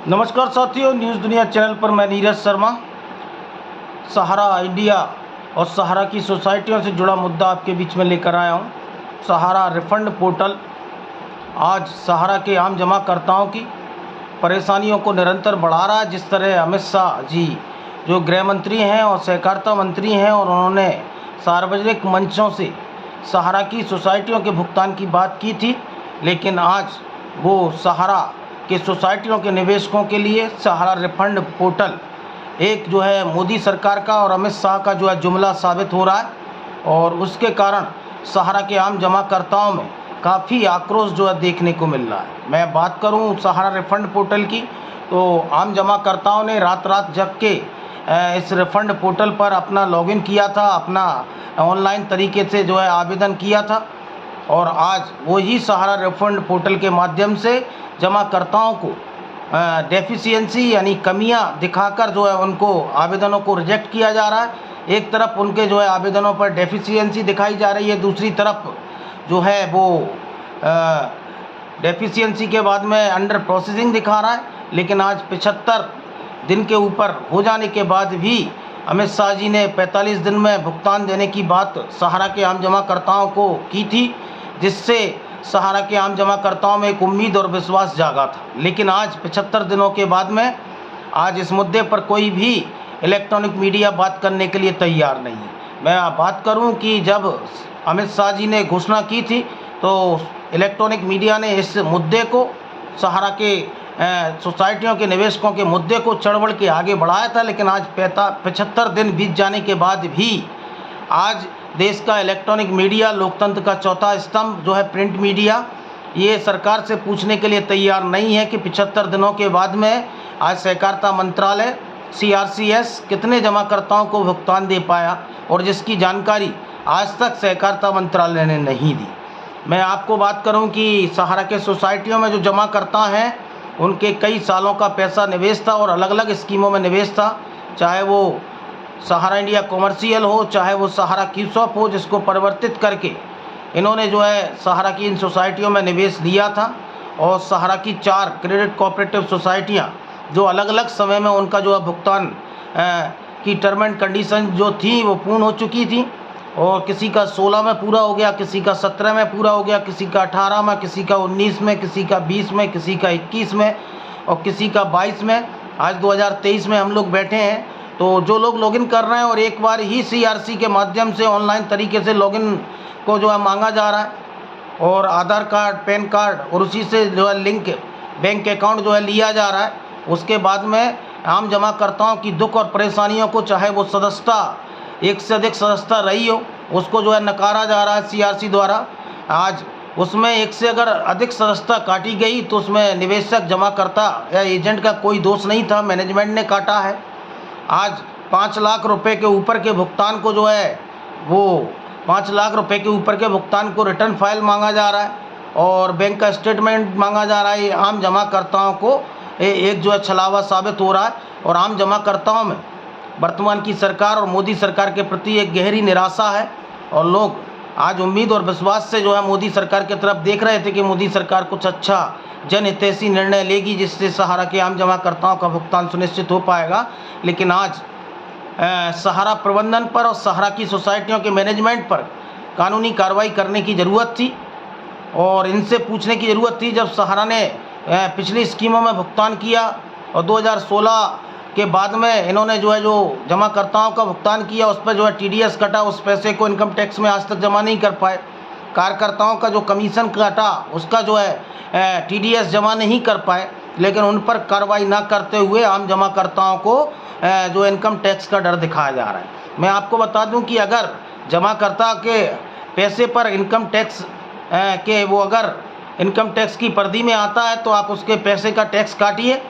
नमस्कार साथियों, न्यूज़ दुनिया चैनल पर मैं नीरज शर्मा सहारा इंडिया और सहारा की सोसाइटियों से जुड़ा मुद्दा आपके बीच में लेकर आया हूं। सहारा रिफंड पोर्टल आज सहारा के आम जमाकर्ताओं की परेशानियों को निरंतर बढ़ा रहा है। जिस तरह अमित शाह जी जो गृह मंत्री हैं और सहकारिता मंत्री हैं, और उन्होंने सार्वजनिक मंचों से सहारा की सोसाइटियों के भुगतान की बात की थी, लेकिन आज वो सहारा के सोसाइटियों के निवेशकों के लिए सहारा रिफंड पोर्टल एक जो है मोदी सरकार का और अमित शाह का जो है जुमला साबित हो रहा है, और उसके कारण सहारा के आम जमाकर्ताओं में काफ़ी आक्रोश जो है देखने को मिल रहा है। मैं बात करूं सहारा रिफंड पोर्टल की, तो आम जमाकर्ताओं ने रात रात जग के इस रिफंड पोर्टल पर अपना लॉगिन किया था, अपना ऑनलाइन तरीके से जो है आवेदन किया था, और आज वही सहारा रिफंड पोर्टल के माध्यम से जमाकर्ताओं को डेफिशिएंसी यानी कमियां दिखाकर जो है उनको आवेदनों को रिजेक्ट किया जा रहा है। एक तरफ उनके जो है आवेदनों पर डेफिशिएंसी दिखाई जा रही है, दूसरी तरफ जो है वो डेफिशिएंसी के बाद में अंडर प्रोसेसिंग दिखा रहा है। लेकिन आज 75 दिन के ऊपर हो जाने के बाद भी अमित शाह जी ने 45 दिन में भुगतान देने की बात सहारा के आम जमाकर्ताओं को की थी, जिससे सहारा के आम जमाकर्ताओं में एक उम्मीद और विश्वास जागा था। लेकिन आज 75 दिनों के बाद में आज इस मुद्दे पर कोई भी इलेक्ट्रॉनिक मीडिया बात करने के लिए तैयार नहीं है। मैं बात करूं कि जब अमित शाह जी ने घोषणा की थी तो इलेक्ट्रॉनिक मीडिया ने इस मुद्दे को सहारा के सोसाइटियों के निवेशकों के मुद्दे को चढ़ बढ़ के आगे बढ़ाया था। लेकिन आज 75 दिन बीत जाने के बाद भी आज देश का इलेक्ट्रॉनिक मीडिया, लोकतंत्र का चौथा स्तंभ जो है प्रिंट मीडिया, ये सरकार से पूछने के लिए तैयार नहीं है कि 75 दिनों के बाद में आज सहकारिता मंत्रालय CRCS कितने जमाकर्ताओं को भुगतान दे पाया, और जिसकी जानकारी आज तक सहकारिता मंत्रालय ने नहीं दी। मैं आपको बात करूं कि सहारा के सोसाइटियों में जो जमाकर्ता हैं उनके कई सालों का पैसा निवेश था और अलग अलग स्कीमों में निवेश था, चाहे वो सहारा इंडिया कॉमर्शियल हो, चाहे वो सहारा क्यूसॉप हो, जिसको परिवर्तित करके इन्होंने जो है सहारा की इन सोसाइटियों में निवेश लिया था। और सहारा की 4 क्रेडिट कोऑपरेटिव सोसाइटियाँ जो अलग अलग समय में उनका जो है भुगतान की टर्म एंड कंडीशन जो थी वो पूर्ण हो चुकी थी, और किसी का 16 में पूरा हो गया, किसी का 17 में पूरा हो गया, किसी का 18 में, किसी का 19 में, किसी का 20 में, किसी का 21 में और किसी का 22 में। आज 2023 में हम लोग बैठे हैं, तो जो लोग लॉगिन कर रहे हैं और एक बार ही CRC के माध्यम से ऑनलाइन तरीके से लॉगिन को जो है मांगा जा रहा है, और आधार कार्ड, पैन कार्ड और उसी से जो है लिंक बैंक अकाउंट जो है लिया जा रहा है। उसके बाद में आम जमाकर्ताओं की दुख और परेशानियों को, चाहे वो सदस्यता एक से अधिक सदस्यता रही हो, उसको जो है नकारा जा रहा है CRC द्वारा। आज उसमें एक से अगर अधिक सदस्यता काटी गई तो उसमें निवेशक, जमाकर्ता या एजेंट का कोई दोष नहीं था, मैनेजमेंट ने काटा है। आज 5 लाख रुपए के ऊपर के भुगतान को जो है वो 5 लाख रुपए के ऊपर के भुगतान को रिटर्न फाइल मांगा जा रहा है और बैंक का स्टेटमेंट मांगा जा रहा है। ये आम जमाकर्ताओं को एक जो है छलावा साबित हो रहा है, और आम जमाकर्ताओं में वर्तमान की सरकार और मोदी सरकार के प्रति एक गहरी निराशा है। और लोग आज उम्मीद और विश्वास से जो है मोदी सरकार की तरफ देख रहे थे कि मोदी सरकार कुछ अच्छा जनहितैषी निर्णय लेगी, जिससे सहारा के आम जमाकर्ताओं का भुगतान सुनिश्चित हो पाएगा। लेकिन आज सहारा प्रबंधन पर और सहारा की सोसाइटियों के मैनेजमेंट पर कानूनी कार्रवाई करने की ज़रूरत थी, और इनसे पूछने की ज़रूरत थी। जब सहारा ने पिछली स्कीमों में भुगतान किया और 2016 के बाद में इन्होंने जो है जो जमाकर्ताओं का भुगतान किया, उस पर जो है TDS कटा, उस पैसे को इनकम टैक्स में आज तक जमा नहीं कर पाए। कार्यकर्ताओं का जो कमीशन काटा उसका जो है TDS जमा नहीं कर पाए, लेकिन उन पर कार्रवाई ना करते हुए आम जमाकर्ताओं को जो इनकम टैक्स का डर दिखाया जा रहा है। मैं आपको बता दूं कि अगर जमाकर्ता के पैसे पर इनकम टैक्स के वो अगर इनकम टैक्स की परिधि में आता है तो आप उसके पैसे का टैक्स काटिए,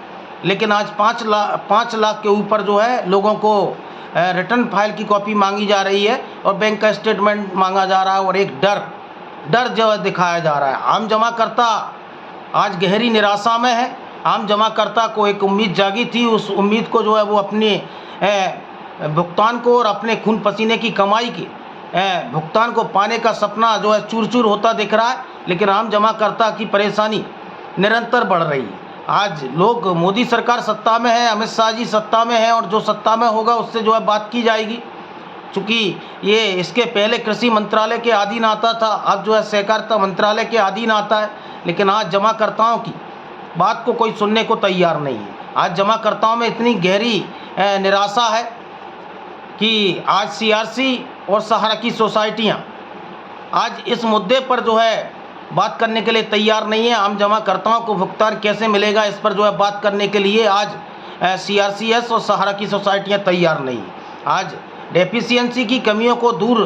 लेकिन आज 5 लाख के ऊपर जो है लोगों को रिटर्न फाइल की कॉपी मांगी जा रही है और बैंक का स्टेटमेंट मांगा जा रहा है, और एक डर जो है दिखाया जा रहा है। आम जमाकर्ता आज गहरी निराशा में है। आम जमाकर्ता को एक उम्मीद जागी थी, उस उम्मीद को जो है वो अपने भुगतान को और अपने खून पसीने की कमाई के भुगतान को पाने का सपना जो है चूर चूर होता दिख रहा है। लेकिन आम जमाकर्ता की परेशानी निरंतर बढ़ रही है। आज लोग, मोदी सरकार सत्ता में है, अमित शाह जी सत्ता में है, और जो सत्ता में होगा उससे जो है बात की जाएगी। चूँकि ये इसके पहले कृषि मंत्रालय के अधीन आता था, अब जो है सहकारिता मंत्रालय के अधीन आता है, लेकिन आज जमाकर्ताओं की बात को कोई सुनने को तैयार नहीं है। आज जमाकर्ताओं में इतनी गहरी निराशा है कि आज सीआरसी और सहारा की सोसाइटियाँ आज इस मुद्दे पर जो है बात करने के लिए तैयार नहीं है। आम जमाकर्ताओं को भुगतान कैसे मिलेगा, इस पर जो है बात करने के लिए आज सीआरसीएस और सहारा की सोसाइटियाँ तैयार नहीं है। आज डेफिशिएंसी की कमियों को दूर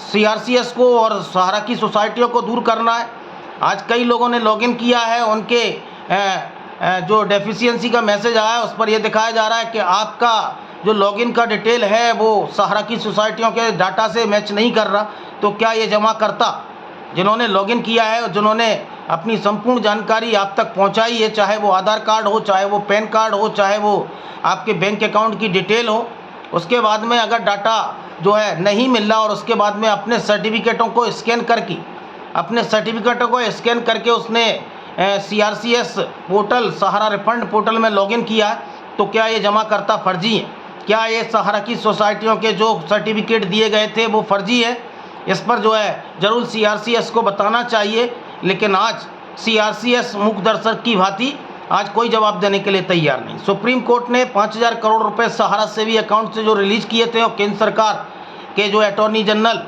सीआरसीएस को और सहारा की सोसाइटियों को दूर करना है। आज कई लोगों ने लॉगिन किया है, उनके जो डेफिशिएंसी का मैसेज आया है उस पर यह दिखाया जा रहा है कि आपका जो लॉगिन का डिटेल है वो सहारा की सोसाइटियों के डाटा से मैच नहीं कर रहा। तो क्या ये जमाकर्ता जिन्होंने लॉगिन किया है और जिन्होंने अपनी संपूर्ण जानकारी आप तक पहुंचाई है, चाहे वो आधार कार्ड हो, चाहे वो पैन कार्ड हो, चाहे वो आपके बैंक अकाउंट की डिटेल हो, उसके बाद में अगर डाटा जो है नहीं मिल रहा और उसके बाद में अपने सर्टिफिकेटों को स्कैन करके उसने सीआरसीएस पोर्टल, सहारा रिफंड पोर्टल में लॉगिन किया है, तो क्या ये जमाकर्ता फर्जी हैं? क्या ये सहारा की सोसाइटियों के जो सर्टिफिकेट दिए गए थे वो फर्जी है? इस पर जो है जरूर सीआरसीएस को बताना चाहिए, लेकिन आज सीआरसीएस मूक दर्शक की भांति आज कोई जवाब देने के लिए तैयार नहीं। सुप्रीम कोर्ट ने 5,000 करोड़ रुपए सहारा सेवी अकाउंट से जो रिलीज किए थे, और केंद्र सरकार के जो अटॉर्नी जनरल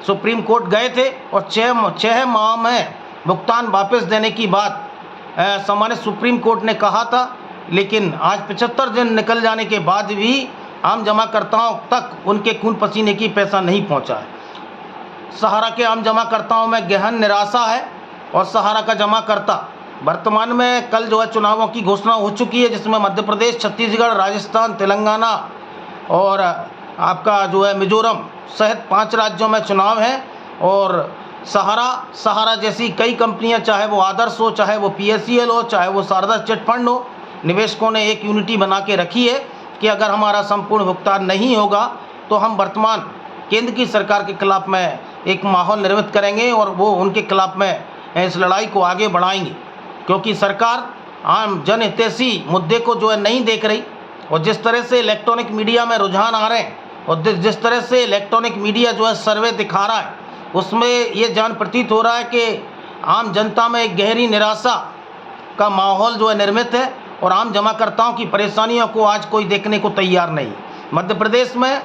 सुप्रीम कोर्ट गए थे और 6 माह में भुगतान वापस देने की बात सामान्य सुप्रीम कोर्ट ने कहा था, लेकिन आज 75 दिन निकल जाने के बाद भी आम जमाकर्ताओं तक उनके खून पसीने की पैसा नहीं पहुंचा है। सहारा के आम जमाकर्ताओं में गहन निराशा है, और सहारा का जमाकर्ता वर्तमान में कल जो है चुनावों की घोषणा हो चुकी है, जिसमें मध्य प्रदेश, छत्तीसगढ़, राजस्थान, तेलंगाना और आपका जो है मिजोरम सहित 5 राज्यों में चुनाव है। और सहारा जैसी कई कंपनियां, चाहे वो आदर्श हो, चाहे वो पीएससीएल हो, चाहे वो शारदा चिट फंड हो, निवेशकों ने एक यूनिटी बना के रखी है कि अगर हमारा संपूर्ण भुगतान नहीं होगा तो हम वर्तमान केंद्र की सरकार के खिलाफ में एक माहौल निर्मित करेंगे और वो उनके खिलाफ में इस लड़ाई को आगे बढ़ाएंगे, क्योंकि सरकार आम जन हितैषी मुद्दे को जो है नहीं देख रही। और जिस तरह से इलेक्ट्रॉनिक मीडिया में रुझान आ रहे हैं और जिस तरह से इलेक्ट्रॉनिक मीडिया जो है सर्वे दिखा रहा है, उसमें ये जान प्रतीत हो रहा है कि आम जनता में एक गहरी निराशा का माहौल जो है निर्मित है, और आम जमाकर्ताओं की परेशानियों को आज कोई देखने को तैयार नहीं। मध्य प्रदेश में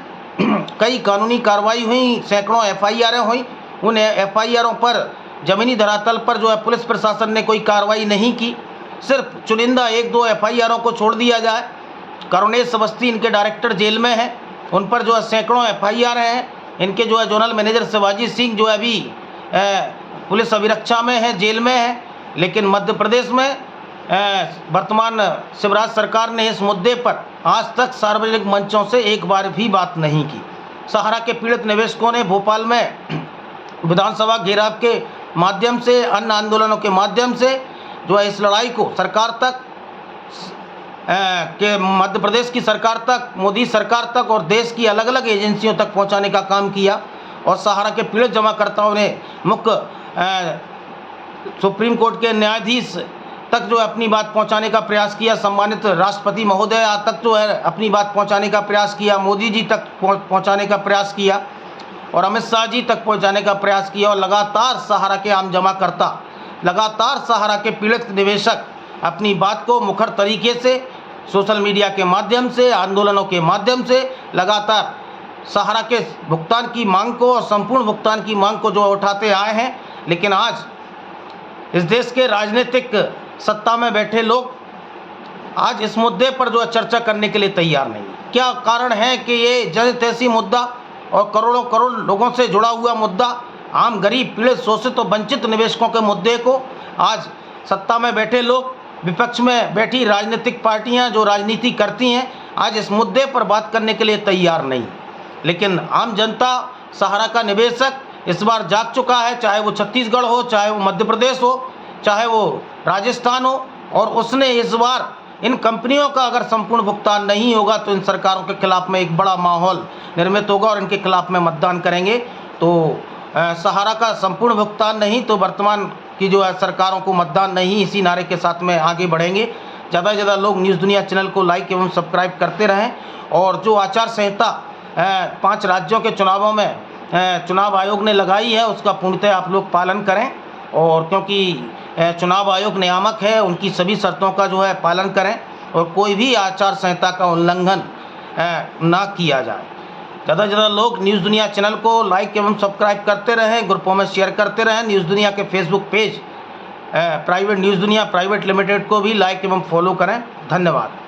कई कानूनी कार्रवाई हुई, सैकड़ों एफआईआरें हुई। उन एफआईआरों पर जमीनी धरातल पर जो है पुलिस प्रशासन ने कोई कार्रवाई नहीं की, सिर्फ चुनिंदा 1-2 एफआईआरों को छोड़ दिया जाए। करुणेश अवस्थी इनके डायरेक्टर जेल में हैं, उन पर जो है सैकड़ों एफआईआर हैं। इनके जो है जोनल मैनेजर शिवाजी सिंह जो है अभी पुलिस अभिरक्षा में है, जेल में है। लेकिन मध्य प्रदेश में वर्तमान शिवराज सरकार ने इस मुद्दे पर आज तक सार्वजनिक मंचों से एक बार भी बात नहीं की। सहारा के पीड़ित निवेशकों ने भोपाल में विधानसभा घेराव के माध्यम से, अन्य आंदोलनों के माध्यम से जो है इस लड़ाई को सरकार तक के मध्य प्रदेश की सरकार तक, मोदी सरकार तक और देश की अलग अलग एजेंसियों तक पहुंचाने का काम किया। और सहारा के पीड़ित जमाकर्ताओं ने मुख्य सुप्रीम कोर्ट के न्यायाधीश तक जो है अपनी बात पहुंचाने का प्रयास किया, सम्मानित राष्ट्रपति महोदय तक जो है अपनी बात पहुंचाने का प्रयास किया, मोदी जी तक पहुंचाने का प्रयास किया और अमित शाह जी तक पहुंचाने का प्रयास किया। और लगातार सहारा के आम जमाकर्ता, लगातार सहारा के पीड़ित निवेशक अपनी बात को मुखर तरीके से सोशल मीडिया के माध्यम से, आंदोलनों के माध्यम से लगातार सहारा के भुगतान की मांग को और संपूर्ण भुगतान की मांग को जो उठाते आए हैं। लेकिन आज इस देश के राजनीतिक सत्ता में बैठे लोग आज इस मुद्दे पर जो है चर्चा करने के लिए तैयार नहीं। क्या कारण है कि ये जनहितैषी मुद्दा और करोड़ों करोड़ लोगों से जुड़ा हुआ मुद्दा, आम गरीब, पीड़ित, शोषित और वंचित निवेशकों के मुद्दे को आज सत्ता में बैठे लोग, विपक्ष में बैठी राजनीतिक पार्टियां जो राजनीति करती हैं, आज इस मुद्दे पर बात करने के लिए तैयार नहीं। लेकिन आम जनता, सहारा का निवेशक इस बार जाग चुका है, चाहे वो छत्तीसगढ़ हो, चाहे वो मध्य प्रदेश हो, चाहे वो राजस्थान हो। और उसने इस बार इन कंपनियों का अगर संपूर्ण भुगतान नहीं होगा तो इन सरकारों के खिलाफ में एक बड़ा माहौल निर्मित होगा और इनके खिलाफ में मतदान करेंगे। तो सहारा का संपूर्ण भुगतान नहीं तो वर्तमान कि जो है सरकारों को मतदान नहीं, इसी नारे के साथ में आगे बढ़ेंगे। ज़्यादा से ज़्यादा लोग न्यूज़ दुनिया चैनल को लाइक एवं सब्सक्राइब करते रहें और जो आचार संहिता 5 राज्यों के चुनावों में चुनाव आयोग ने लगाई है उसका पूर्णतः आप लोग पालन करें, और क्योंकि चुनाव आयोग नियामक है, उनकी सभी शर्तों का जो है पालन करें और कोई भी आचार संहिता का उल्लंघन ना किया जाए। ज़्यादा से ज़्यादा लोग न्यूज़ दुनिया चैनल को लाइक एवं सब्सक्राइब करते रहें, ग्रुपों में शेयर करते रहें। न्यूज़ दुनिया के फेसबुक पेज प्राइवेट न्यूज़ दुनिया प्राइवेट लिमिटेड को भी लाइक एवं फॉलो करें। धन्यवाद।